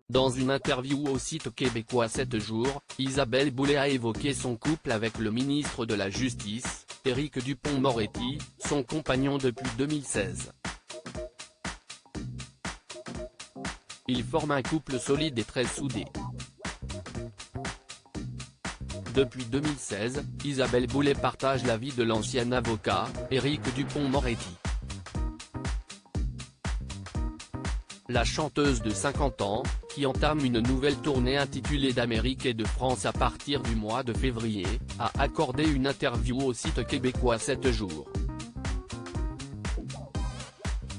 Dans une interview au site québécois 7 jours, Isabelle Boulay a évoqué son couple avec le ministre de la Justice, Éric Dupond-Moretti, son compagnon depuis 2016. Ils forment un couple solide et très soudé. Depuis 2016, Isabelle Boulay partage la vie de l'ancien avocat, Éric Dupond-Moretti. La chanteuse de 50 ans, qui entame une nouvelle tournée intitulée d'Amérique et de France à partir du mois de février, a accordé une interview au site québécois 7 jours.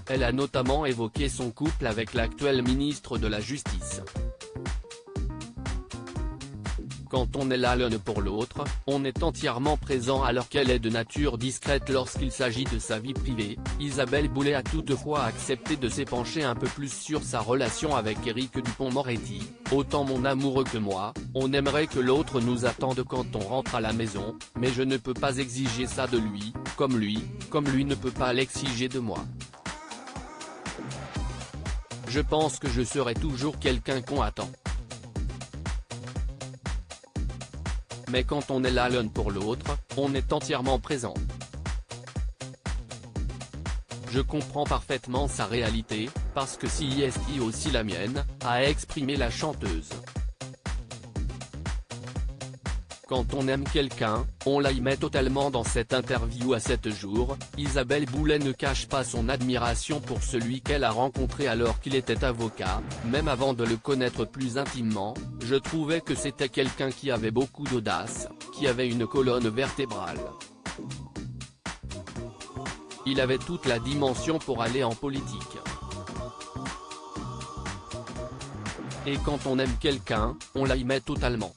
Elle a notamment évoqué son couple avec l'actuel ministre de la Justice. Quand on est là l'un pour l'autre, on est entièrement présent alors qu'elle est de nature discrète lorsqu'il s'agit de sa vie privée. Isabelle Boulay a toutefois accepté de s'épancher un peu plus sur sa relation avec Éric Dupond-Moretti. Autant mon amoureux que moi, on aimerait que l'autre nous attende quand on rentre à la maison, mais je ne peux pas exiger ça de lui, comme lui ne peut pas l'exiger de moi. Je pense que je serai toujours quelqu'un qu'on attend. Mais quand on est là l'un pour l'autre, on est entièrement présent. Je comprends parfaitement sa réalité, parce que si est aussi la mienne, a exprimé la chanteuse. Quand on aime quelqu'un, on la y met totalement. Dans cette interview à 7 jours, Isabelle Boulay ne cache pas son admiration pour celui qu'elle a rencontré alors qu'il était avocat. Même avant de le connaître plus intimement, je trouvais que c'était quelqu'un qui avait beaucoup d'audace, qui avait une colonne vertébrale. Il avait toute la dimension pour aller en politique. Et quand on aime quelqu'un, on la y met totalement.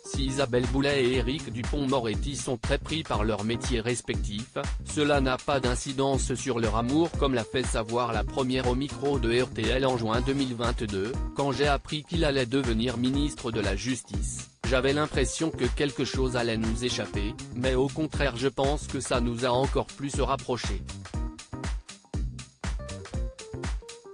Si Isabelle Boulay et Éric Dupond-Moretti sont très pris par leurs métiers respectifs, cela n'a pas d'incidence sur leur amour comme l'a fait savoir la première au micro de RTL en juin 2022, quand j'ai appris qu'il allait devenir ministre de la Justice. J'avais l'impression que quelque chose allait nous échapper, mais au contraire je pense que ça nous a encore plus rapprochés.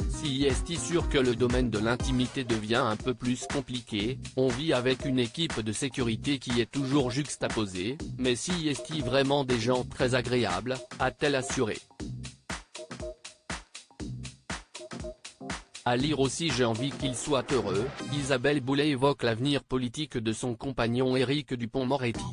Si est sûr que le domaine de l'intimité devient un peu plus compliqué, on vit avec une équipe de sécurité qui est toujours juxtaposée, mais si est vraiment des gens très agréables, a-t-elle assuré. À lire aussi j'ai envie qu'il soit heureux, Isabelle Boulay évoque l'avenir politique de son compagnon Éric Dupond-Moretti.